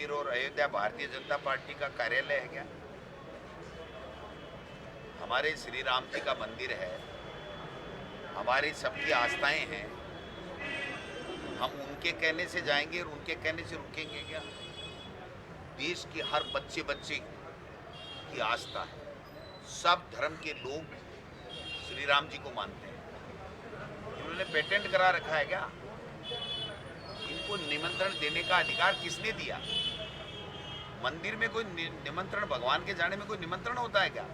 मंदिर और अयोध्या भारतीय जनता पार्टी का कार्यालय है क्या? हमारे श्री राम जी का मंदिर है, हमारी सबकी आस्थाएं हैं। हम उनके कहने से जाएंगे और उनके कहने से रुकेंगे क्या? देश की हर बच्चे बच्चे की आस्था है। सब धर्म के लोग श्री राम जी को मानते हैं। इन्होंने पेटेंट करा रखा है क्या? इनको निमंत्रण देने का अधिकार किसने दिया? मंदिर में कोई निमंत्रण, भगवान के जाने में कोई निमंत्रण होता है क्या?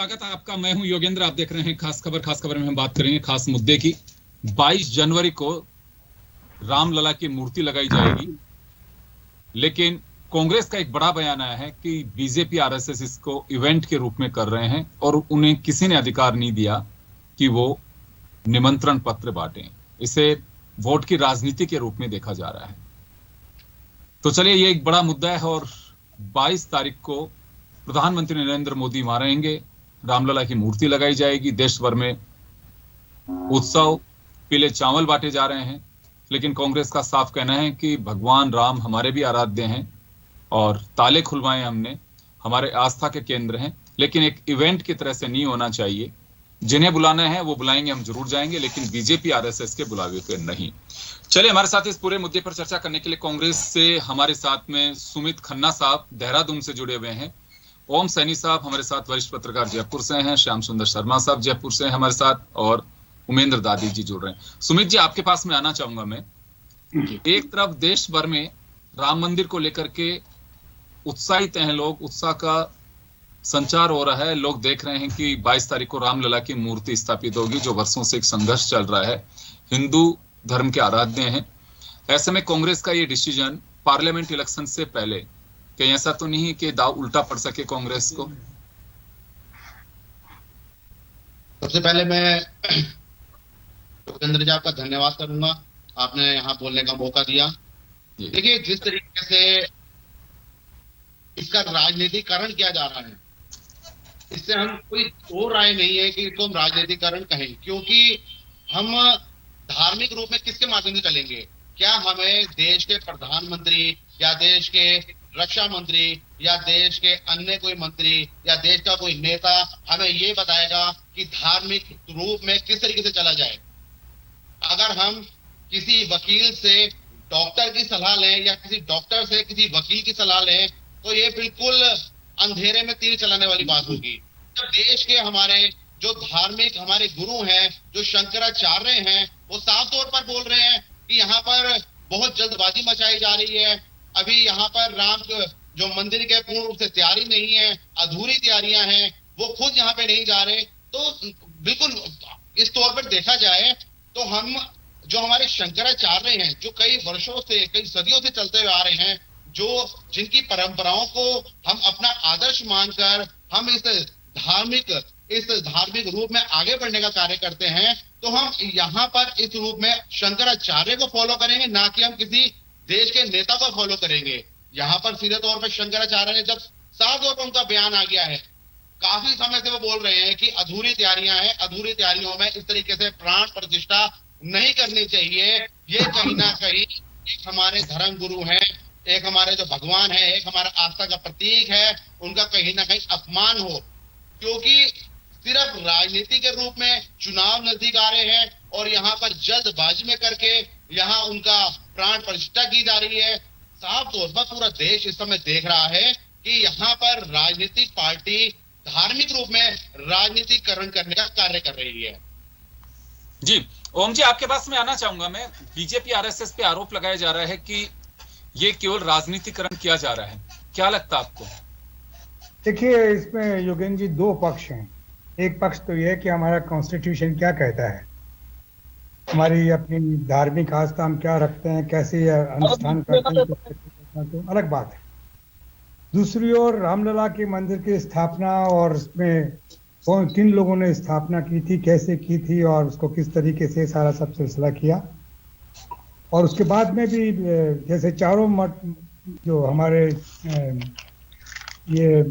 स्वागत है आपका। मैं हूं योगेंद्र, आप देख रहे हैं खास खबर में हम बात करेंगे खास मुद्दे की। 22 जनवरी को रामलला की मूर्ति लगाई जाएगी, लेकिन कांग्रेस का एक बड़ा बयान आया है कि बीजेपी आरएसएस इसको इवेंट के रूप में कर रहे हैं और उन्हें किसी ने अधिकार नहीं दिया कि वो निमंत्रण पत्र बांटें। इसे वोट की राजनीति के रूप में देखा जा रहा है। तो चलिए, ये एक बड़ा मुद्दा है और 22 तारीख को प्रधानमंत्री नरेंद्र मोदी वहां रहेंगे, रामलला की मूर्ति लगाई जाएगी, देश भर में उत्सव, पीले चावल बांटे जा रहे हैं। लेकिन कांग्रेस का साफ कहना है कि भगवान राम हमारे भी आराध्य हैं और ताले खुलवाए हमने, हमारे आस्था के केंद्र हैं, लेकिन एक इवेंट की तरह से नहीं होना चाहिए। जिन्हें बुलाना है वो बुलाएंगे, हम जरूर जाएंगे, लेकिन बीजेपी आरएसएस के बुलावे पे नहीं। चलिए, हमारे साथ इस पूरे मुद्दे पर चर्चा करने के लिए कांग्रेस से हमारे साथ में सुमित खन्ना साहब देहरादून से जुड़े हुए हैं, ओम सैनी साहब हमारे साथ वरिष्ठ पत्रकार जयपुर से हैं, श्याम सुंदर शर्मा साहब जयपुर से हैं हमारे साथ, और उमेंद्र दादी जी जुड़ रहे हैं। सुमित जी, आपके पास में आना चाहूंगा मैं। एक तरफ देश भर में राम मंदिर को लेकर के उत्साहित हैं लोग, उत्साह का संचार हो रहा है। लोग देख रहे हैं कि 22 तारीख को रामलला की मूर्ति स्थापित होगी, जो वर्षों से एक संघर्ष चल रहा है, हिंदू धर्म के आराध्य हैं। ऐसे में कांग्रेस का ये डिसीजन पार्लियामेंट इलेक्शन से पहले, कहीं ऐसा तो नहीं कि दाव उल्टा पड़ सके कांग्रेस को? सबसे पहले मैं योगेंद्र जी आपका धन्यवाद करूंगा, आपने यहाँ बोलने का मौका दिया। देखिए, जिस तरीके से इसका राजनीतिकरण किया जा रहा है, इससे हम कोई और राय नहीं है कि इसको हम राजनीतिकरण कहें, क्योंकि हम धार्मिक रूप में किसके माध्यम से चलेंगे? क्या हमें देश के प्रधानमंत्री या देश के रक्षा मंत्री या देश के अन्य कोई मंत्री या देश का कोई नेता हमें ये बताएगा कि धार्मिक रूप में किस तरीके से चला जाए? अगर हम किसी वकील से डॉक्टर की सलाह लें या किसी डॉक्टर से किसी वकील की सलाह लें, तो ये बिल्कुल अंधेरे में तीर चलाने वाली बात होगी। जब देश के हमारे जो धार्मिक हमारे गुरु हैं, जो शंकराचार्य हैं, वो साफ तौर पर बोल रहे हैं कि यहाँ पर बहुत जल्दबाजी मचाई जा रही है, अभी यहाँ पर राम जो मंदिर के पूर्ण रूप से तैयारी नहीं है, अधूरी तैयारियां हैं, वो खुद यहाँ पे नहीं जा रहे। तो बिल्कुल इस तौर पर देखा जाए तो हम जो हमारे शंकराचार्य हैं, जो कई वर्षों से, कई सदियों से चलते हुए आ रहे हैं, जो जिनकी परंपराओं को हम अपना आदर्श मानकर हम इस धार्मिक रूप में आगे बढ़ने का कार्य करते हैं, तो हम यहाँ पर इस रूप में शंकराचार्य को फॉलो करेंगे, ना कि हम किसी देश के नेता को फॉलो करेंगे। यहाँ पर सीधे तौर पर शंकराचार्य ने जब साफ तौर पर उनका बयान आ गया है, काफी समय से वो बोल रहे हैं कि अधूरी तैयारियां हैं, अधूरी तैयारियों में इस तरीके से प्राण प्रतिष्ठा नहीं करनी चाहिए। ये कहीं ना कहीं एक हमारे धर्म गुरु हैं, एक हमारे जो भगवान है, एक हमारा आस्था का प्रतीक है, उनका कहीं ना कहीं अपमान हो, क्योंकि सिर्फ राजनीति के रूप में चुनाव नजदीक आ रहे हैं और यहाँ पर जल्दबाजी में करके यहाँ उनका प्राण प्रतिष्ठा की जा रही है। साफ तौर पर पूरा देश इस समय देख रहा है कि यहाँ पर राजनीतिक पार्टी धार्मिक रूप में राजनीतिकरण करने का कार्य कर रही है। जी, ओम जी, आपके पास में आना चाहूंगा मैं। बीजेपी आरएसएस पे आरोप लगाया जा रहा है कि ये केवल राजनीतिकरण किया जा रहा है, क्या लगता है आपको? देखिए, इसमें योगेंद्र जी दो पक्ष हैं। एक पक्ष तो यह है कि हमारा कॉन्स्टिट्यूशन क्या कहता है, हमारी अपनी धार्मिक आस्था हम क्या रखते हैं, कैसे अनुष्ठान करते हैं, तो अलग बात है। दूसरी ओर रामलला के मंदिर की स्थापना और उसमें किन लोगों ने स्थापना की थी, कैसे की थी और उसको किस तरीके से सारा सब सिलसिला किया, और उसके बाद में भी जैसे चारों मठ जो हमारे ये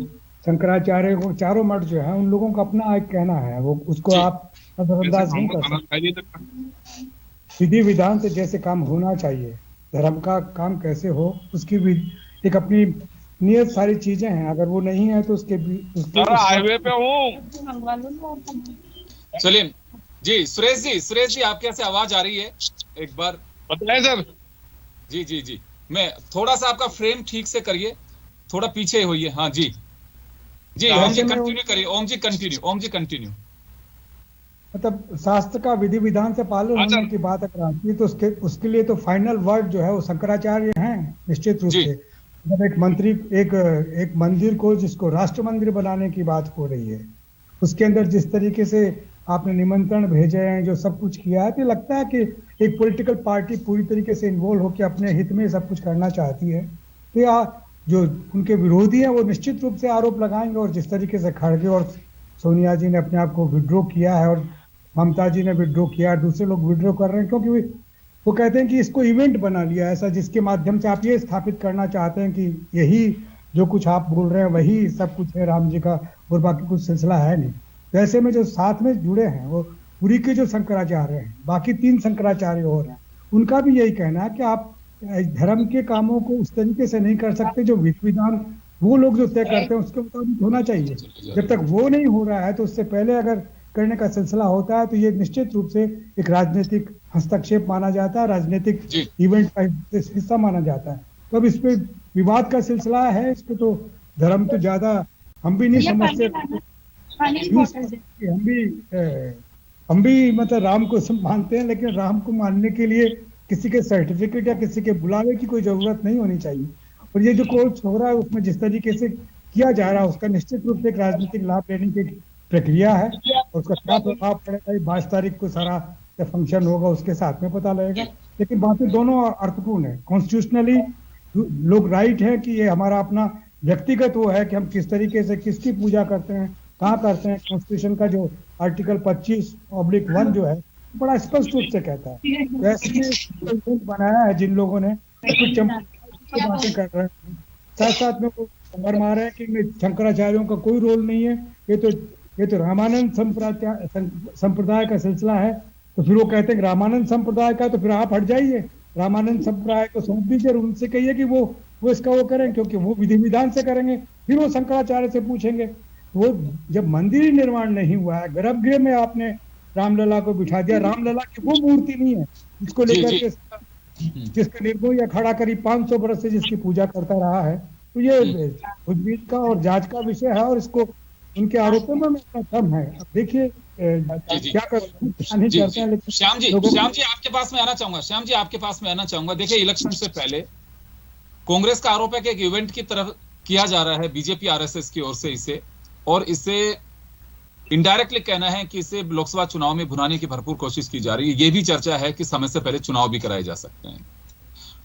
शंकराचार्य को, चारों मठ जो है, उन लोगों का अपना एक कहना है, वो उसको आप नजरअंदाज नहीं कर सकते। विधि विधान से जैसे काम होना चाहिए, धर्म का काम कैसे हो, उसकी भी एक अपनी नियत सारी चीजें हैं। अगर वो नहीं है तो उसके हाईवे पे हूँ। चलिए जी, सुरेश जी आपके यहाँ से आवाज आ रही है, एक बार बताएं सर। जी जी जी, मैं थोड़ा सा आपका फ्रेम ठीक से करिए, थोड़ा पीछे होइए। हाँ जी जी, ओम जी कंटिन्यू करिए, ओम जी कंटिन्यू। मतलब शास्त्र का विधि विधान से पालन होने की बात अगर आती है तो उसके लिए तो फाइनल वर्ड जो है वो शंकराचार्य हैं निश्चित रूप से। जब एक मंदिर को जिसको राष्ट्र मंदिर बनाने की बात हो रही है, उसके अंदर जिस तरीके से आपने निमंत्रण भेजे हैं, जो सब कुछ किया है, तो लगता है कि एक पॉलिटिकल पार्टी पूरी तरीके से इन्वॉल्व होकर अपने हित में सब कुछ करना चाहती है। तो या जो उनके विरोधी हैं वो निश्चित रूप से आरोप लगाएंगे, और जिस तरीके से खड़गे और सोनिया जी ने अपने आप को विड्रॉ किया है और ममता जी ने विड्रॉ किया, दूसरे लोग विड्रॉ कर रहे हैं, क्योंकि वो कहते हैं कि इसको इवेंट बना लिया ऐसा, जिसके माध्यम से आप ये स्थापित करना चाहते हैं कि यही जो कुछ आप बोल रहे हैं वही सब कुछ है राम जी का, और बाकी कुछ सिलसिला है नहीं। तो ऐसे में जो साथ में जुड़े हैं वो पुरी के जो शंकराचार्य हैं, बाकी 3 शंकराचार्य और हैं, उनका भी यही कहना है कि आप धर्म के कामों को उस तरीके से नहीं कर सकते, जो विधि विधान वो लोग जो तय करते हैं उसके मुताबिक होना चाहिए। जब तक वो नहीं हो रहा है तो उससे पहले अगर करने का सिलसिला होता है तो ये निश्चित रूप से एक राजनीतिक हस्तक्षेप माना जाता है, राजनीतिक इवेंट का हिस्सा माना जाता है। तो अब इस पे विवाद का सिलसिला है, इस पे तो धर्म तो ज्यादा हम भी नहीं समझते, हम भी मतलब राम को मानते हैं, लेकिन राम को मानने के लिए किसी के सर्टिफिकेट या किसी के बुलावे की कोई जरूरत नहीं होनी चाहिए। और ये जो कोर्स हो रहा है उसमें जिस तरीके से किया जा रहा है उसका निश्चित रूप से एक राजनीतिक लाभ लेने की प्रक्रिया है, और उसका क्या प्रभाव पड़ेगा 22 तारीख को सारा फंक्शन होगा उसके साथ में पता लगेगा। लेकिन बातें दोनों अर्थपूर्ण है। कॉन्स्टिट्यूशनली लोग राइट है कि ये हमारा अपना व्यक्तिगत वो है कि हम किस तरीके से किसकी पूजा करते हैं, कहाँ करते हैं। कॉन्स्टिट्यूशन का जो आर्टिकल 25/1 जो है बड़ा स्पष्ट रूप से कहता है। वैसे बनाया है जिन लोगों ने कुछ बातें कर रहे हैं, साथ साथ में वो खबर मार रहे हैं कि शंकराचार्यों का कोई रोल नहीं है, ये तो रामानंद संप्रदाय का सिलसिला है। तो फिर वो कहते हैं कि रामानंद संप्रदाय का, तो फिर आप हट जाइए, रामानंद संप्रदाय को सौंप दीजिए, उनसे कहिए कि वो इसका वो करें, क्योंकि वो विधि विधान से करेंगे, फिर वो शंकराचार्य से पूछेंगे। वो जब मंदिर ही निर्माण नहीं हुआ है, गर्भगृह में आपने रामलला को बिठा दिया, रामलला की वो मूर्ति नहीं है जिसको लेकर के जिसका निर्भय या खड़ा करीब 500 बरस से जिसकी पूजा करता रहा है। तो ये खुदबीन का और जांच का विषय है, और इसको उनके आरोपों में अपना दम है। अब देखिए क्या करते हैं। लेकिन श्याम जी आपके पास में आना चाहूंगा, श्याम जी आपके पास में आना चाहूंगा। देखिए इलेक्शन से पहले कांग्रेस का आरोप है कि एक इवेंट की तरफ किया जा रहा है बीजेपी आरएसएस की ओर से इसे, और इसे इनडायरेक्टली कहना है कि इसे लोकसभा चुनाव में भुनाने की भरपूर कोशिश की जा रही है। ये भी चर्चा है कि समय से पहले चुनाव भी कराए जा सकते हैं।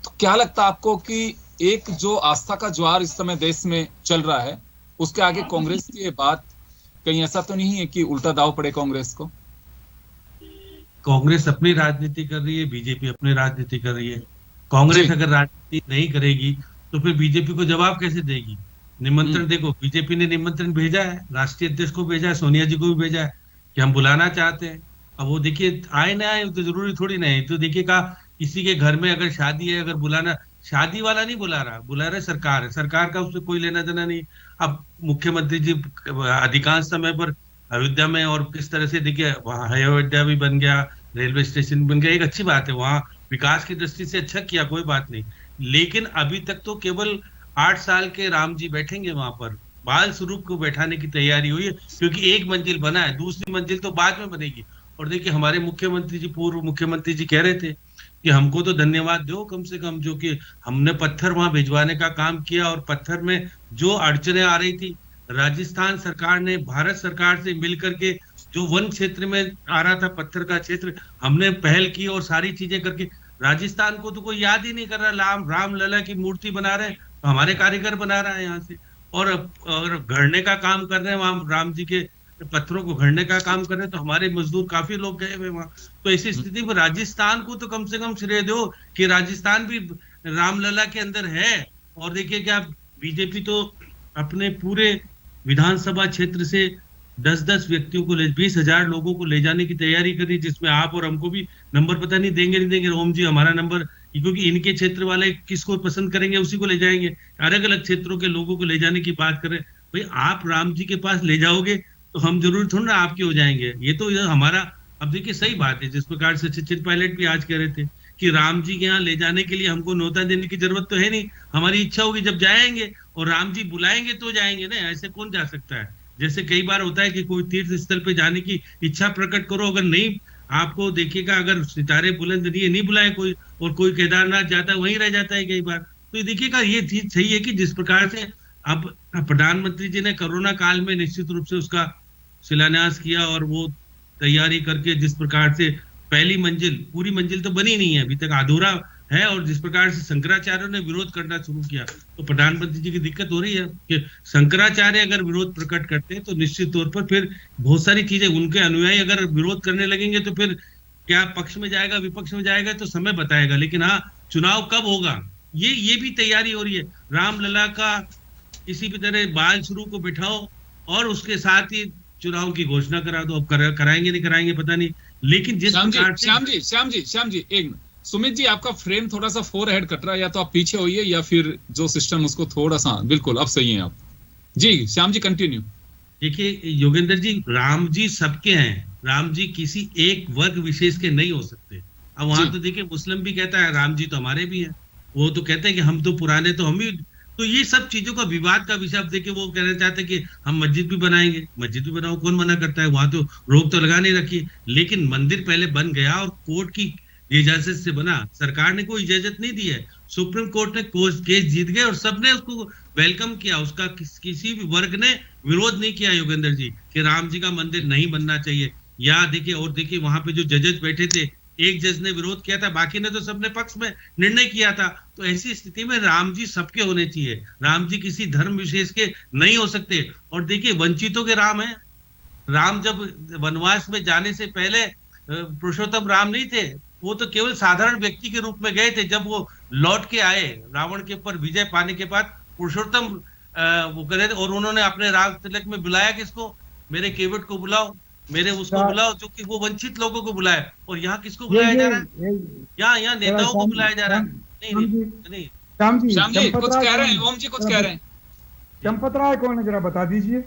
तो क्या लगता है आपको कि एक जो आस्था का ज्वार इस समय देश में चल रहा है उसके आगे कांग्रेस की बात कहीं ऐसा तो नहीं है कि उल्टा दाव पड़े कांग्रेस को? कांग्रेस अपनी राजनीति कर रही है, बीजेपी अपनी राजनीति कर रही है। कांग्रेस अगर राजनीति नहीं करेगी तो फिर बीजेपी को जवाब कैसे देगी? निमंत्रण देखो, बीजेपी ने निमंत्रण भेजा है, राष्ट्रीय अध्यक्ष को भेजा है, सोनिया जी को भी भेजा है कि हम बुलाना चाहते हैं। अब वो देखिए आए ना आए तो जरूरी थोड़ी ना है। तो देखिए किसी के घर में अगर शादी है, अगर बुलाना, शादी वाला नहीं बुला रहा सरकार है, सरकार का उससे कोई लेना देना नहीं। अब मुख्यमंत्री जी अधिकांश समय पर अयोध्या में, और किस तरह से देखिए वहाँ अयोध्या भी बन गया, रेलवे स्टेशन बन गया, एक अच्छी बात है, वहाँ विकास की दृष्टि से अच्छा किया, कोई बात नहीं। लेकिन अभी तक तो केवल 8 साल के राम जी बैठेंगे वहां पर, बाल स्वरूप को बैठाने की तैयारी हुई है, क्योंकि एक मंजिल बना है, दूसरी मंजिल तो बाद में बनेगी। और देखिए हमारे मुख्यमंत्री जी, पूर्व मुख्यमंत्री जी कह रहे थे कि हमको तो धन्यवाद दो कम से कम, जो कि हमने पत्थर वहां भिजवाने का काम किया, और पत्थर में जो अड़चने आ रही थी, राजस्थान सरकार ने भारत सरकार से मिलकर के जो वन क्षेत्र में आ रहा था पत्थर का क्षेत्र, हमने पहल की और सारी चीजें करके राजस्थान को तो कोई याद ही नहीं कर रहा। राम लला की मूर्ति बना रहे हैं तो हमारे कारीगर बना रहा है यहाँ से, और घड़ने का काम कर रहे हैं वहां, राम जी के पत्थरों को घड़ने का काम कर रहे हैं, तो हमारे मजदूर काफी लोग गए हुए वहां। तो ऐसी स्थिति में राजस्थान को तो कम से कम श्रेय दो कि राजस्थान भी रामलला के अंदर है। और देखिए क्या बीजेपी तो अपने पूरे विधानसभा क्षेत्र से 10-10 व्यक्तियों को 20,000 लोगों को ले जाने की तैयारी करी, जिसमें आप और हमको भी नंबर पता नहीं देंगे ओम जी हमारा नंबर, क्योंकि इनके क्षेत्र वाले किसको पसंद करेंगे उसी को ले जाएंगे। अलग अलग क्षेत्रों के लोगों को ले जाने की बात करें, भाई आप राम जी के पास ले जाओगे तो हम जरूर थोड़ा ना आपके हो जाएंगे। ये तो हमारा, अब देखिए सही बात है, जिस प्रकार से सचिन पायलट भी आज कह रहे थे कि राम जी के यहाँ ले जाने के लिए हमको न्योता देने की जरूरत तो है नहीं, हमारी इच्छा होगी जब जाएंगे, और राम जी बुलाएंगे तो जाएंगे ना, ऐसे कौन जा सकता है। जैसे कई बार होता है कि कोई तीर्थ स्थल पे जाने की इच्छा प्रकट करो, अगर नहीं आपको देखिएगा, अगर सितारे बुलंद नहीं बुलाए कोई, और कोई केदारनाथ जाता है वहीं रह जाता है कई बार। तो देखिएगा ये चीज सही है कि जिस प्रकार से अब प्रधानमंत्री जी ने कोरोना काल में निश्चित रूप से उसका शिलान्यास किया और वो तैयारी करके जिस प्रकार से पहली मंजिल, पूरी मंजिल तो बनी नहीं है, अभी तक अधूरा है, और जिस प्रकार से शंकराचार्यों ने विरोध करना शुरू किया तो प्रधानमंत्री जी की दिक्कत हो रही है कि शंकराचार्य अगर विरोध प्रकट करते हैं तो निश्चित तौर पर फिर बहुत सारी चीजें, उनके अनुयायी अगर विरोध करने लगेंगे तो फिर क्या पक्ष में जाएगा विपक्ष में जाएगा तो समय बताएगा। लेकिन हाँ, चुनाव कब होगा ये भी तैयारी हो रही है। रामलला का किसी भी तरह बाल शुरू को बिठाओ और उसके साथ ही चुनाव की घोषणा करा दो। अब कराएंगे नहीं कराएंगे पता नहीं, लेकिन जिस प्रकार से श्याम जी एक मिनट। सुमित जी, आपका फ्रेम थोड़ा सा फोर हेड कट रहा है, या तो आप पीछे होइए या फिर जो सिस्टम उसको थोड़ा सा, बिल्कुल अब सही है आप जी। श्याम जी कंटिन्यू। देखिए योगेंद्र जी, राम जी सबके हैं, राम जी किसी एक वर्ग विशेष के नहीं हो सकते। अब वहां तो देखिए मुस्लिम भी कहता है राम जी तो हमारे भी हैं, वो तो कहते हैं कि हम तो पुराने तो हम भी, तो ये सब चीजों का विवाद का विषय। अब देखिए वो कहना चाहते हैं कि हम मस्जिद भी बनाएंगे, मस्जिद भी बनाओ, कौन मना करता है, वहां तो रोक तो लगा नहीं रखी। लेकिन मंदिर पहले बन गया और कोर्ट की इजाजत से बना, सरकार ने कोई इजाजत नहीं दी है, सुप्रीम कोर्ट ने केस जीत गए और सबने उसको वेलकम किया, उसका किसी भी वर्ग ने विरोध नहीं किया योगेंद्र जी कि राम जी का मंदिर नहीं बनना चाहिए। या देखिए, और देखिए वहां पे जो जजेस बैठे थे, एक जज ने विरोध किया था, बाकी ने तो सबने पक्ष में निर्णय किया था। तो ऐसी स्थिति में राम जी सबके होने चाहिए, राम जी किसी धर्म विशेष के नहीं हो सकते। और देखिए वंचितों के राम है, राम जब वनवास में जाने से पहले पुरुषोत्तम राम नहीं थे, वो तो केवल साधारण व्यक्ति के रूप में गए थे। जब वो लौट के आए रावण के ऊपर विजय पाने के बाद, पुरुषोत्तम वो करे थे और उन्होंने अपने राज तिलक में बुलाया किसको, मेरे केवट को बुलाओ, मेरे उसको बुलाओ, जो कि वो वंचित लोगों को बुलाया। और यहाँ किसको बुलाया जा रहा है, यहाँ नेताओं को बुलाया जा रहा है। नहीं श्याम जी कुछ कह रहे हैं, ओम जी कुछ कह रहे हैं। चंपत राय कौन है जरा बता दीजिए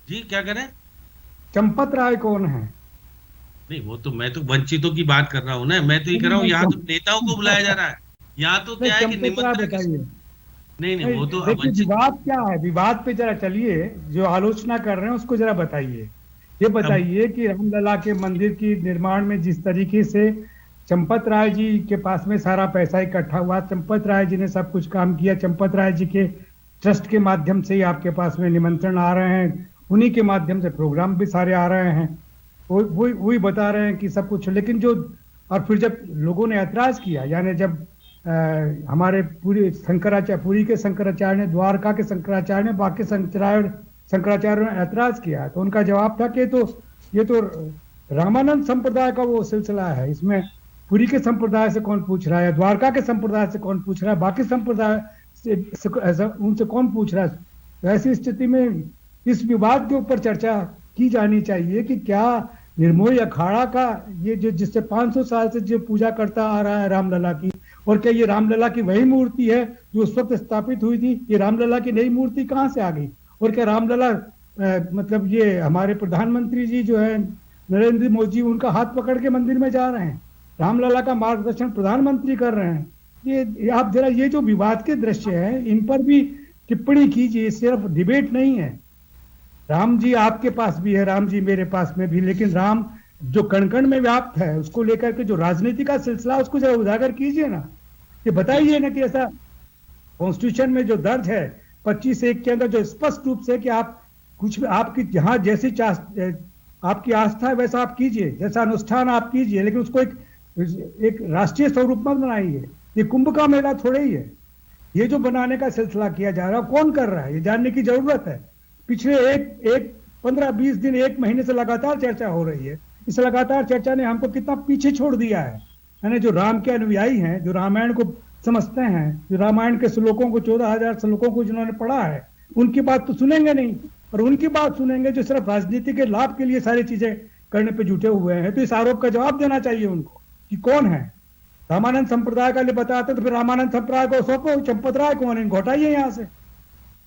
जी। क्या कह रहे हैं? चंपत राय कौन है? नहीं, वो तो मैं तो वंचितों की बात कर रहा हूँ ना, मैं तो ये कह रहा हूँ यहाँ तो नेताओं को बुलाया जा रहा है। यहाँ तो क्या है कि निमंत्रण, नहीं वो तो विवाद क्या है, विवाद पे जरा चलिए, जो आलोचना कर रहे हैं उसको जरा बताइए। ये बताइए कि रामलला के मंदिर की निर्माण में जिस तरीके से चंपत राय जी के पास में सारा पैसा इकट्ठा हुआ, चंपत राय जी ने सब कुछ काम किया, चंपत राय जी के ट्रस्ट के माध्यम से ही आपके पास में निमंत्रण आ रहे हैं, उन्हीं के माध्यम से प्रोग्राम भी सारे आ रहे हैं, वही बता रहे हैं कि सब कुछ। लेकिन जो, और फिर जब लोगों ने ऐतराज किया, यानी जब हमारे पूरी पुरी के शंकराचार्य ने, द्वारका के शंकराचार्य ने, बाकी शंकराचार्य ने ऐतराज किया, तो उनका जवाब था कि ये तो रामानंद संप्रदाय का वो सिलसिला है, इसमें पुरी के संप्रदाय से कौन पूछ रहा है, द्वारका के संप्रदाय से कौन पूछ रहा है, बाकी संप्रदाय से उनसे कौन पूछ रहा है। तो ऐसी स्थिति में इस विवाद के ऊपर चर्चा की जानी चाहिए कि क्या निर्मोही अखाड़ा का ये जो जिससे 500 साल से जो पूजा करता आ रहा है रामलला की, और क्या ये रामलला की वही मूर्ति है जो उस वक्त स्थापित हुई थी? ये रामलला की नई मूर्ति कहाँ से आ गई? और क्या रामलला मतलब ये हमारे प्रधानमंत्री जी जो है नरेंद्र मोदी जी, उनका हाथ पकड़ के मंदिर में जा रहे हैं, रामलला का मार्गदर्शन प्रधानमंत्री कर रहे हैं। ये आप जरा ये जो विवाद के दृश्य हैं इन पर भी टिप्पणी कीजिए, सिर्फ डिबेट नहीं है। राम जी आपके पास भी है, राम जी मेरे पास में भी, लेकिन राम जो कण कण में व्याप्त है उसको लेकर के जो राजनीति का सिलसिला उसको जरा उजागर कीजिए ना, ये बताइए ना कि ऐसा कॉन्स्टिट्यूशन में जो दर्ज है 25(1) के अंदर जो स्पष्ट रूप से कि आप कुछ भी आपकी जहां जैसी आपकी आस्था है वैसा आप कीजिए, जैसा अनुष्ठान आप कीजिए, लेकिन उसको एक राष्ट्रीय स्वरूप में बनाइए। ये कुंभ का मेला थोड़े ही है, ये जो बनाने का सिलसिला किया जा रहा है कौन कर रहा है, ये जानने की जरूरत है। पिछले एक 15-20 दिन, 1 महीने से लगातार चर्चा हो रही है। इस लगातार चर्चा ने हमको कितना पीछे छोड़ दिया है। यानी जो राम के अनुयायी हैं, जो रामायण को समझते हैं, जो रामायण के श्लोकों को 14,000 श्लोकों को जिन्होंने पढ़ा है, उनकी बात तो सुनेंगे नहीं, और उनकी बात सुनेंगे जो सिर्फ राजनीति के लाभ के लिए सारी चीजें करने पे जुटे हुए हैं। तो इस आरोप का जवाब देना चाहिए उनको कि कौन है। रामानंद संप्रदाय का लिए बताते तो फिर रामानंद संप्रदाय को सौंपो, चंपत राय कौन है घोटाइए यहाँ से।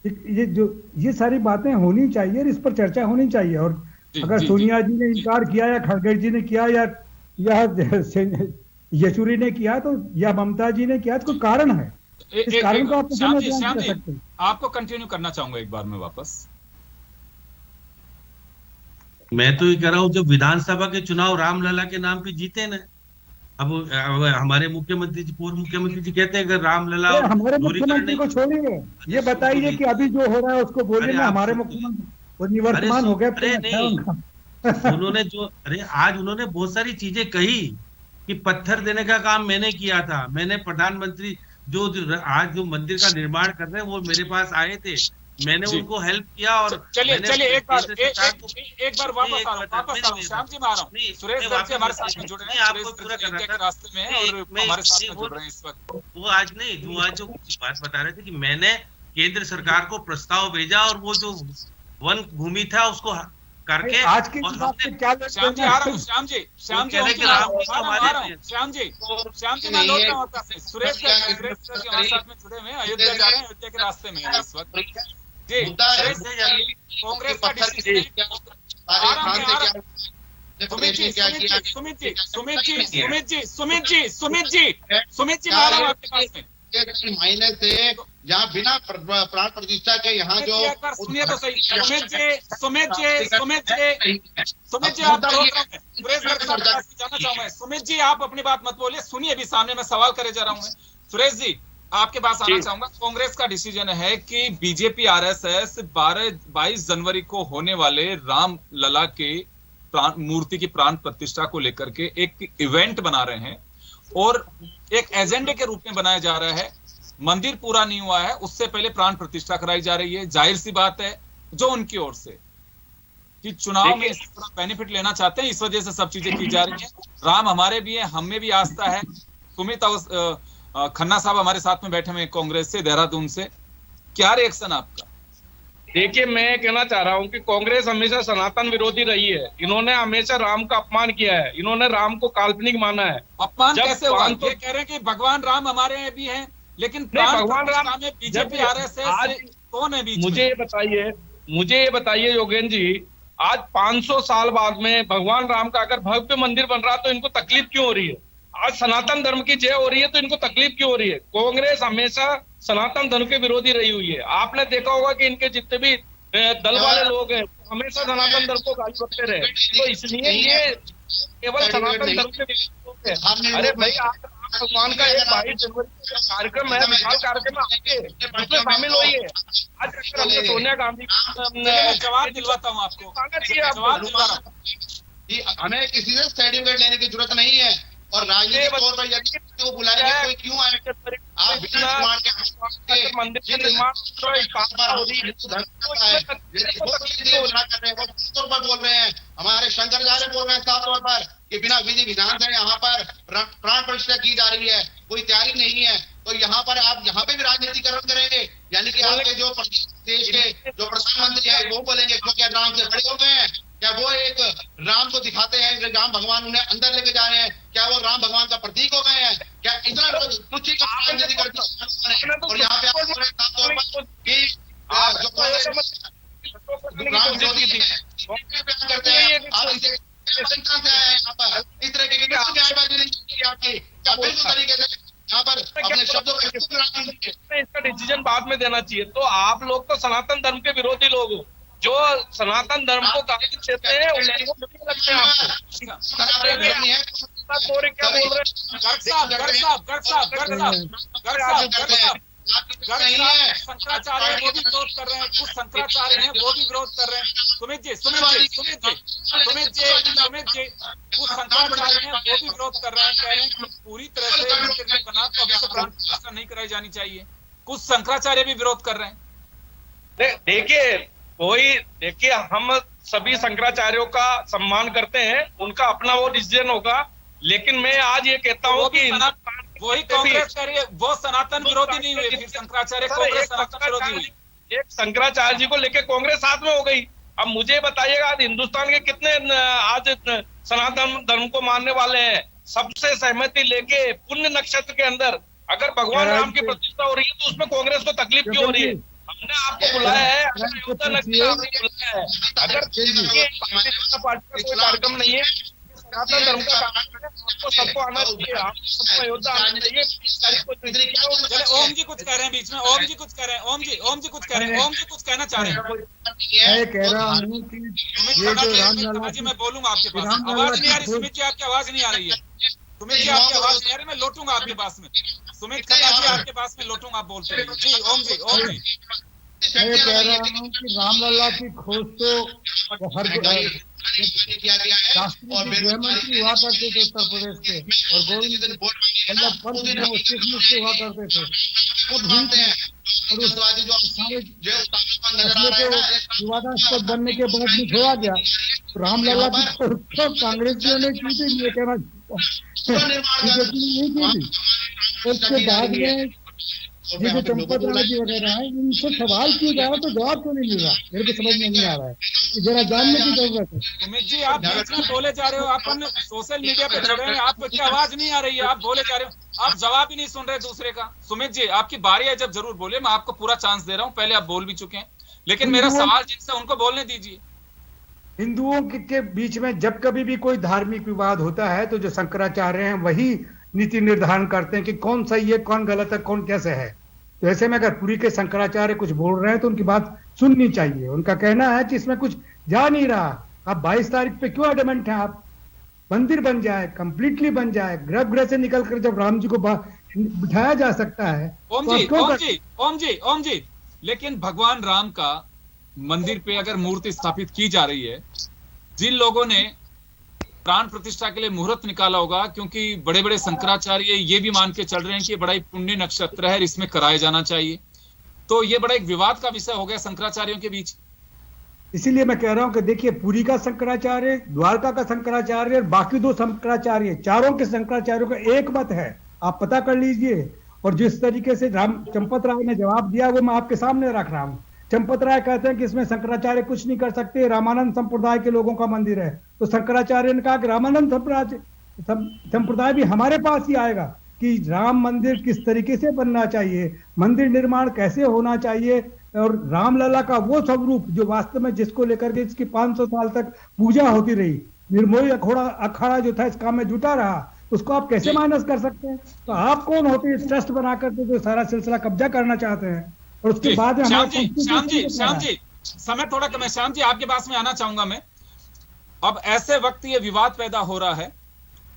ये सारी बातें होनी चाहिए, इस पर चर्चा होनी चाहिए। और अगर सोनिया जी ने इनकार किया या खड़गे जी ने किया या येचुरी ने किया तो, या ममता जी ने किया, तो कोई कारण है। इस कारण को आप सकते हैं। आपको कंटिन्यू करना चाहूंगा एक बार में वापस। मैं तो ये कह रहा हूँ जब विधानसभा के चुनाव रामलला के नाम पे जीते ना, अब हमारे मुख्यमंत्री जी, पूर्व मुख्यमंत्री जी कहते हैं अगर रामलला हमारे मुख्यमंत्री को छोड़िए, ये बताइए कि अभी जो हो रहा है उसको बोलिए ना। हमारे मुख्यमंत्री वो निवर्तमान हो गया। अरे नहीं, उन्होंने आज उन्होंने बहुत सारी चीजें कही कि पत्थर देने का काम मैंने किया था, मैंने प्रधानमंत्री आज जो मंदिर का निर्माण कर रहे हैं वो मेरे पास आए थे, मैंने उनको हेल्प किया। और चलिए एक बार वापस आ रहा हूं, श्याम जी मैं आ रहा हूँ। सुरेश दर्जी हमारे साथ में जुड़ रहे हैं, आपको पूरा कर रहा था रास्ते में और हमारे साथ में जुड़ रहे हैं इस वक्त। वो आज जो बात बता रहे थे कि मैंने केंद्र सरकार को प्रस्ताव भेजा और वो जो वन भूमि था उसको करके आज की बात से क्या श्याम जी आ रहा हूँ, श्याम जी मैं लौट रहा हूँ। सुरेश दर्जी हमारे साथ में जुड़े हुए हैं, अयोध्या जा रहे हैं, अयोध्या के रास्ते में है इस वक्त जी। कांग्रेस का डिसीजन सुमित जी आ रहा हूँ आपके पास में। महीने से यहाँ बिना प्राण प्रतिष्ठा के यहाँ जो सुनिए तो सही, सुमित जी आप जानना चाहूंगा। सुमित जी आप अपनी बात मत बोलिए, सुनिए भी, सामने मैं सवाल करे जा रहा हूँ। सुरेश जी आपके पास आना चाहूंगा। कांग्रेस का डिसीजन है कि बीजेपी आरएसएस 22 जनवरी को होने वाले राम लला के मूर्ति की प्राण प्रतिष्ठा को लेकर के एक इवेंट बना रहे हैं और एक एजेंडे के रूप में बनाया जा रहा है। मंदिर पूरा नहीं हुआ है, उससे पहले प्राण प्रतिष्ठा कराई जा रही है। जाहिर सी बात है जो उनकी ओर से कि चुनाव में इस तरह बेनिफिट लेना चाहते हैं, इस वजह से सब चीजें की जा रही हैं। राम हमारे भी है, हमें भी आस्था है। सुमित खन्ना साहब हमारे साथ में बैठे हुए कांग्रेस से, देहरादून से, क्या रिएक्शन आपका? देखिए मैं कहना चाह रहा हूं कि कांग्रेस हमेशा सनातन विरोधी रही है। इन्होंने हमेशा राम का अपमान किया है, इन्होंने राम को काल्पनिक माना है। अपमान कैसे हुआ? ये कह रहे हैं कि भगवान राम हमारे यहाँ भी हैं, लेकिन भगवान राम में बीजेपी आरएसएस कौन है बीच में? मुझे ये बताइए योगेंद्र जी, आज 500 साल बाद में भगवान राम का अगर भव्य मंदिर बन रहा तो इनको तकलीफ क्यों हो रही है? आज सनातन धर्म की जय हो रही है तो इनको तकलीफ क्यों हो रही है? कांग्रेस हमेशा सनातन धर्म के विरोधी रही हुई है। आपने देखा होगा कि इनके जितने भी दल वाले लोग हैं हमेशा सनातन धर्म को गाली बकते रहे, तो इसलिए ये केवल सनातन धर्म के विरोधी है। अरे भाई आप भगवान का एक 22 जनवरी का कार्यक्रम है, विशाल कार्यक्रम है, उसमें शामिल होइए। आज अगर हमने सोनिया गांधी जवाब दिलवाता हूँ आपको, जवाब दिलवा रहा हूँ। हमें किसी से सर्टिफिकेट लेने की जरूरत नहीं है और राजनीतिक तौर पर यदि वो बुलाएंगे कोई क्यों आए? आप मंदिर के निर्माण बोल रहे हैं, हमारे शंकराचार्य बोल रहे हैं साफ तौर पर कि बिना विधि विधान से यहाँ पर प्राण प्रतिष्ठा की जा रही है, कोई तैयारी नहीं है। तो यहाँ पर आप यहाँ पे भी राजनीतिकरण करेंगे, यानी कि आपके जो देश के जो प्रधानमंत्री है वो बोलेंगे क्योंकि राम से खड़े हो गए हैं, क्या वो एक राम को दिखाते हैं, राम भगवान उन्हें अंदर लेके जा रहे हैं, क्या वो राम भगवान का प्रतीक हो गए हैं? क्या इतना कुछ राजनीति करते हैं? और यहाँ पे आप साफ तौर पर कि जो राम विरोधी करते हैं, आप इसे से आए यहाँ पर इस तरह की न्यायबाजी नहीं की आपकी, बिल्कुल तरीके से यहाँ पर अपने शब्दों का इसका डिसीजन बाद में देना चाहिए। तो आप लोग तो सनातन धर्म के विरोधी लोग हो, जो सनातन धर्म को गाली देते हैं उनको लगते हैं शंकराचार्य वो भी विरोध कर रहे हैं, कुछ शंकराचार्य हैं वो भी विरोध कर रहे हैं। सुमित जी कुछ शंकराचार्य हैं वो भी विरोध कर रहे हैं, कह रहे हैं कि पूरी तरह से मंदिर में बना तो अभी से प्राण प्रतिष्ठा नहीं कराई जानी चाहिए। कुछ शंकराचार्य भी विरोध कर रहे हैं। देखिए हम सभी शंकराचार्यों का सम्मान करते हैं, उनका अपना वो डिसीजन होगा, लेकिन मैं आज ये कहता हूँ कि वही कांग्रेस कर रही है, वो सनातन विरोधी नहीं हुए, फिर शंकराचार्य कांग्रेस सनातन विरोधी हुई। एक शंकराचार्य जी को लेके कांग्रेस साथ में हो गई। अब मुझे बताइएगा आज हिंदुस्तान के कितने आज सनातन धर्म को मानने वाले हैं? सबसे सहमति लेके पुण्य नक्षत्र के अंदर अगर भगवान राम की प्रतिष्ठा हो रही है तो उसमें कांग्रेस को तकलीफ क्यों हो रही है? हमने आपको बुलाया है, अगर पार्टी का कोई कार्यक्रम नहीं है, सनातन धर्म का आपको सबको आना चाहिए, आपको अयोध्या आना चाहिए। ओम जी कुछ कह रहे हैं बीच में, ओम जी कुछ कह रहे हैं, ओम जी कुछ कह रहे हैं, ओम जी कुछ कहना चाह रहे हैं। मैं कह रहा हूँ कि ये जो रामलला जी मैं बोलूंगा आपके पास, आवाज नहीं आ रही सुमित जी, आपकी आवाज नहीं आ रही है। सुमित जी आपकी आवाज नहीं आ रही, मैं लौटूंगा आपके पास में। सुमित खन्ना जी आपके पास में लौटूंगा, आप बोलते रहिए जी। ओम जी मैं ये कह रहा हूँ कि रामलला की खोज तो हर किया गया है और राष्ट्रपति गृहमंत्री हुआ करते थे उत्तर प्रदेश के, और गोविंद वल्लभ पंत जो चीफ मिनिस्टर हुआ करते थे, कब हुई थी? और उस सारे मसले को विवादास्पद बनने के बाद में छोड़ा गया। तो रामलला की खोज तो कांग्रेसियों ने की थी, ये कहना बीजेपी ने नहीं की थी। उसके बाद में ये जो चंपत राय जी वगैरह है, इनसे सवाल किए जा रहा तो जवाब क्यों नहीं मिल रहा, मेरे को समझ में नहीं आ रहा है। जरा जानने की जरूरत है। सुमित जी, आप बीच में बोले जा रहे हो, अपन सोशल मीडिया पे चढ़े हैं, आपकी आवाज नहीं आ रही है, आप बोले जा रहे हो, आप जवाब ही नहीं सुन रहे दूसरे का। सुमित जी, आपकी बारी है, जब जरूर बोले, मैं आपको पूरा चांस दे रहा हूँ, पहले आप बोल भी चुके हैं, लेकिन मेरा सवाल जिनसे उनको बोलने दीजिए। हिंदुओं के बीच में जब कभी भी कोई धार्मिक विवाद होता है तो जो शंकराचार्य हैं वही नीति निर्धारण करते हैं कि कौन सही है, कौन गलत है, कौन कैसे है। तो ऐसे में अगर पुरी के शंकराचार्य कुछ बोल रहे हैं तो उनकी बात सुननी चाहिए। उनका कहना है कि इसमें कुछ जा नहीं रहा, आप 22 तारीख पे क्यों एडमेंट हैं? आप मंदिर बन जाए, कंप्लीटली बन जाए, गर्भगृह से निकलकर जब राम जी को बिठाया जा सकता है। ओम जी, लेकिन भगवान राम का मंदिर पे अगर मूर्ति स्थापित की जा रही है, जिन लोगों ने प्राण प्रतिष्ठा के लिए मुहूर्त निकाला होगा, क्योंकि बड़े बड़े शंकराचार्य ये भी मान के चल रहे हैं कि बड़ा ही पुण्य नक्षत्र है, इसमें कराया जाना चाहिए, तो ये बड़ा एक विवाद का विषय हो गया शंकराचार्यों के बीच। इसीलिए मैं कह रहा हूं कि देखिए, पुरी का शंकराचार्य, द्वारका का शंकराचार्य और बाकी 2 शंकराचार्य, चारों के शंकराचार्यों का एक मत है, आप पता कर लीजिए। और जिस तरीके से चंपत राय ने जवाब दिया वो मैं आपके सामने रख रहा हूं। चंपत राय कहते हैं कि इसमें शंकराचार्य कुछ नहीं कर सकते, रामानंद संप्रदाय के लोगों का मंदिर है। तो शंकराचार्य ने कहा कि रामानंद संप्रदाय भी हमारे पास ही आएगा कि राम मंदिर किस तरीके से बनना चाहिए, मंदिर निर्माण कैसे होना चाहिए, और रामलला का वो स्वरूप जो वास्तव में जिसको लेकर के इसकी 500 साल तक पूजा होती रही, निर्मोही अखाड़ा जो था इस काम में जुटा रहा, उसको आप कैसे माइनस कर सकते हैं? तो आप कौन होते हैं ट्रस्ट बना करके जो सारा सिलसिला कब्जा करना चाहते हैं? और उसके बाद श्याम जी, समय थोड़ा कम है। श्याम जी, आपके पास में आना चाहूंगा मैं। अब ऐसे वक्त ये विवाद पैदा हो रहा है,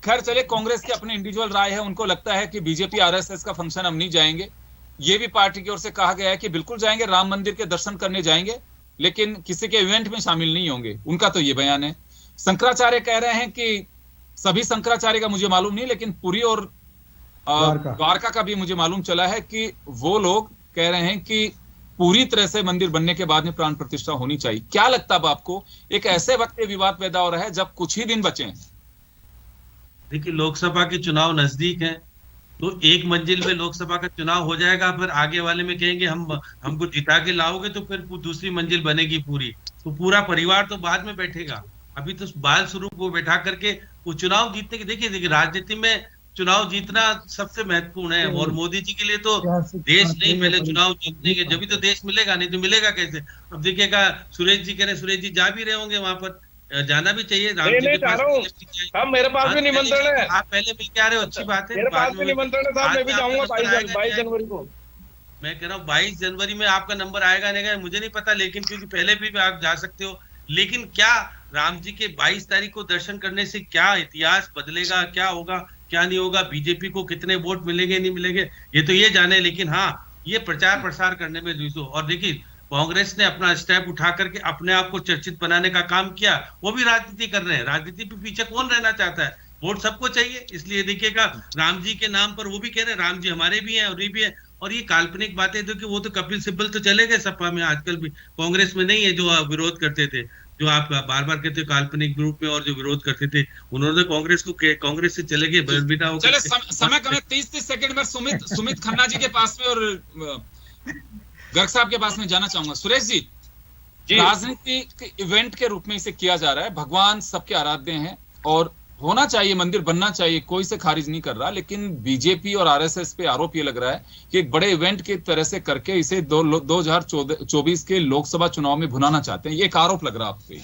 खैर चले, कांग्रेस के अपने इंडिविजुअल राय है, उनको लगता है कि बीजेपी आरएसएस का फंक्शन हम नहीं जाएंगे। ये भी पार्टी की ओर से कहा गया है कि बिल्कुल जाएंगे, राम मंदिर के दर्शन करने जाएंगे, लेकिन किसी के इवेंट में शामिल नहीं होंगे, उनका तो ये बयान है। शंकराचार्य कह रहे हैं कि सभी शंकराचार्य का मुझे मालूम नहीं, लेकिन पुरी और द्वारका का भी मुझे मालूम चला है कि वो लोग कह रहे हैं कि पूरी तरह से मंदिर बनने के बाद में प्राण प्रतिष्ठा होनी चाहिए। क्या लगता है आपको, एक ऐसे वक्त ये विवाद पैदा हो रहा है जब कुछ ही दिन बचे हैं? देखिए, लोकसभा के चुनाव नजदीक हैं, तो एक मंजिल में लोकसभा का चुनाव हो जाएगा, फिर आगे वाले में कहेंगे हमको जिता के लाओगे, तो फिर दूसरी मंजिल बनेगी पूरी, तो पूरा परिवार तो बाद में बैठेगा। अभी तो बाल स्वरूप को बैठा करके वो चुनाव जीतने के, देखिए राजनीति में चुनाव जीतना सबसे महत्वपूर्ण है, और मोदी जी के लिए तो देश नहीं, पहले चुनाव जीतने के, जब भी तो देश मिलेगा, नहीं तो मिलेगा कैसे? अब देखिएगा, सुरेश जी कह रहे, सुरेश जी जा भी रहे होंगे वहां पर, जाना भी चाहिए। राम जी के पास मेरे पास भी निमंत्रण है, आप पहले मिल के आ रहे हो, अच्छी बात है। मेरे पास भी निमंत्रण है साहब, मैं भी जाऊंगा 22 जनवरी को। मैं कह रहा हूँ 22 जनवरी में आपका नंबर आएगा नहीं, मुझे नहीं पता, लेकिन क्योंकि पहले भी आप जा सकते हो। लेकिन क्या राम जी के 22 तारीख को दर्शन करने से क्या इतिहास बदलेगा, क्या होगा क्या नहीं होगा, बीजेपी को कितने वोट मिलेंगे नहीं मिलेंगे, ये तो ये जाने। लेकिन हाँ, ये प्रचार प्रसार करने में जुटो। और देखिए, कांग्रेस ने अपना स्टेप उठा करके अपने आप को चर्चित बनाने का काम किया, वो भी राजनीति कर रहे हैं। राजनीति पे पीछे कौन रहना चाहता है? वोट सबको चाहिए। इसलिए देखिएगा, राम जी के नाम पर वो भी कह रहे हैं राम जी हमारे भी हैं और ये भी है। और ये काल्पनिक बातें तो कि वो तो कपिल सिब्बल तो चले गए सपा में, आजकल भी कांग्रेस में नहीं है, जो विरोध करते थे, जो आप बार बार कहते हो काल्पनिक ग्रुप में, और जो विरोध करते थे उन्होंने कांग्रेस से चले गए। चले, समय कम है, 30 सेकंड में सुमित खन्ना जी के पास में और गर्ग साहब के पास में जाना चाहूंगा। सुरेश जी, राजनीतिक इवेंट के रूप में इसे किया जा रहा है, भगवान सबके आराध्य हैं और होना चाहिए, मंदिर बनना चाहिए, कोई से खारिज नहीं कर रहा, लेकिन बीजेपी और आरएसएस पे आरोप ये लग रहा है कि एक बड़े इवेंट की तरह से करके इसे 2024 के लोकसभा चुनाव में भुनाना चाहते हैं, ये एक आरोप लग रहा है आप पे।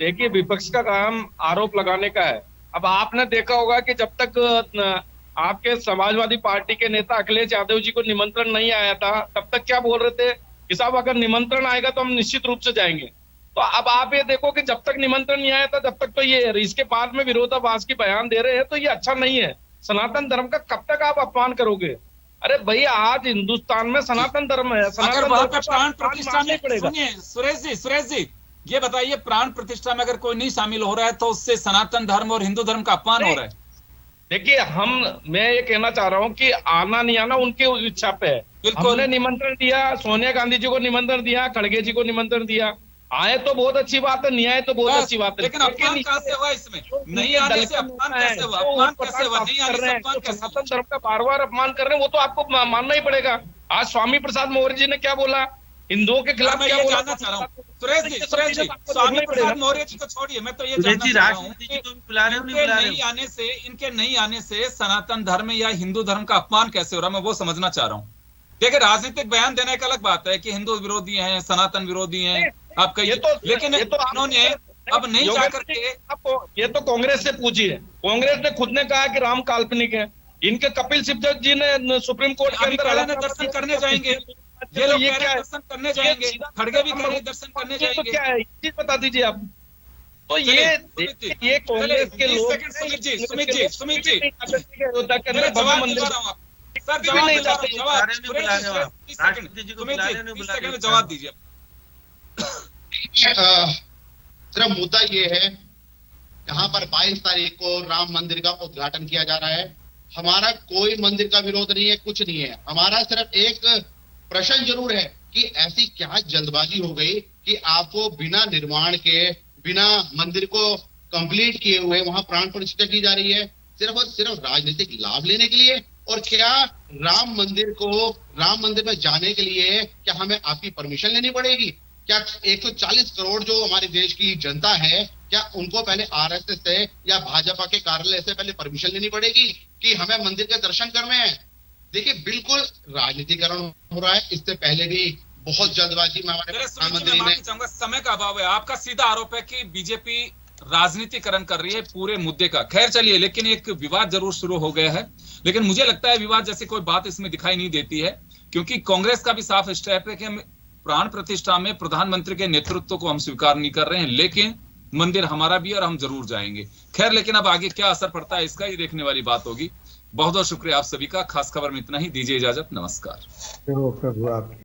देखिए विपक्ष का काम आरोप लगाने का है। अब आपने देखा होगा कि जब तक आपके समाजवादी पार्टी के नेता अखिलेश यादव जी को निमंत्रण नहीं आया था, तब तक क्या बोल रहे थे कि साहब अगर निमंत्रण आएगा तो हम निश्चित रूप से जाएंगे। तो अब आप ये देखो कि जब तक निमंत्रण नहीं आया था तब तक तो ये, इसके बाद में विरोधाभास की बयान दे रहे हैं, तो ये अच्छा नहीं है। सनातन धर्म का कब तक आप अपमान करोगे? अरे भैया आज हिंदुस्तान में सनातन धर्म है, अगर सनातन वहां धर्म पे का प्राण पालन प्रतिष्ठा मानना में, ही पड़ेगा। सुनिए सुरेश जी ये बताइए, प्राण प्रतिष्ठा में अगर कोई नहीं शामिल हो रहा है तो उससे सनातन धर्म और हिंदू धर्म का अपमान हो रहा है। देखिए मैं ये कहना चाह रहा हूँ कि आना नहीं आना उनके इच्छा पे है। बिल्कुल। हमने निमंत्रण दिया, सोनिया गांधी जी को निमंत्रण दिया, खड़गे जी को निमंत्रण दिया, आए तो बहुत अच्छी बात है, नहीं आए तो बहुत अच्छी बात है। लेकिन अपमान कहां से हुआ इसमें? नहीं आने से अपमान कैसे हुआ? अपमान कैसे हुआ? नहीं आने से अपमान कैसे हुआ? सनातन धर्म का बार बार अपमान कर रहे हैं, वो तो आपको मानना ही पड़ेगा। आज स्वामी प्रसाद मौर्य जी ने क्या बोला, हिंदुओं के खिलाफ मैं क्या ये बोला? जानना चाह रहा हूँ सुरेश जी, स्वामी प्रसाद मौर्य जी को छोड़िए, मैं तो ये जानना चाह रहा हूँ राजनीति जी को भी बुला रहे हो, नहीं बुला रहे हो? इनके नहीं आने से सनातन धर्म या हिंदू धर्म का अपमान कैसे हो रहा है, मैं वो समझना चाह रहा हूँ। देखिए, राजनीतिक बयान देने का अलग बात है कि हिंदू विरोधी हैं, सनातन विरोधी हैं, आप कहिए, लेकिन इन्होंने अब नहीं जाकर के, ये तो कांग्रेस से पूछिए, कांग्रेस ने खुद ने कहा कि राम काल्पनिक है। इनके कपिल सिब्बल जी ने सुप्रीम कोर्ट के अंदर दर्शन करने जाएंगे, ये लोग कह रहे हैं दर्शन करने जाएंगे, खड़गे भी कह रहे हैं दर्शन करने तो जाएंगे। क्या है, ये चीज बता दीजिए आप। तो ये कांग्रेस के लोग सुमित जी जवाब दिलवा रहा हूँ आप सर, जवाब दीजिए। सिर्फ मुद्दा ये है, यहाँ पर 22 तारीख को राम मंदिर का उद्घाटन किया जा रहा है। हमारा कोई मंदिर का विरोध नहीं है, कुछ नहीं है। हमारा सिर्फ एक प्रश्न जरूर है कि ऐसी क्या जल्दबाजी हो गई कि आपको बिना निर्माण के, बिना मंदिर को कंप्लीट किए हुए वहां प्राण प्रतिष्ठा की जा रही है, सिर्फ और सिर्फ राजनीतिक लाभ लेने के लिए। और क्या राम मंदिर में जाने के लिए क्या हमें आपकी परमिशन लेनी पड़ेगी? क्या 140 करोड़ जो हमारे देश की जनता है, क्या उनको पहले आरएसएस से या भाजपा के कार्यालय से पहले परमिशन लेनी पड़ेगी कि हमें मंदिर के दर्शन करने हैं? देखिए, बिल्कुल राजनीतिकरण हो रहा है। इससे पहले भी बहुत जल्दबाजी में हमारे प्रधानमंत्री ने, समय का अभाव है, आपका सीधा आरोप है कि बीजेपी राजनीतिकरण कर रही है पूरे मुद्दे का। खैर चलिए, लेकिन एक विवाद जरूर शुरू हो गया है, लेकिन मुझे लगता है विवाद जैसी कोई बात इसमें दिखाई नहीं देती है, क्योंकि कांग्रेस का भी साफ स्टेप है कि हम प्राण प्रतिष्ठा में प्रधानमंत्री के नेतृत्व को हम स्वीकार नहीं कर रहे हैं, लेकिन मंदिर हमारा भी और हम जरूर जाएंगे। खैर, लेकिन अब आगे क्या असर पड़ता है इसका, ये देखने वाली बात होगी। बहुत बहुत शुक्रिया आप सभी का। खास खबर में इतना ही, दीजिए इजाजत, नमस्कार। प्रभु आपकी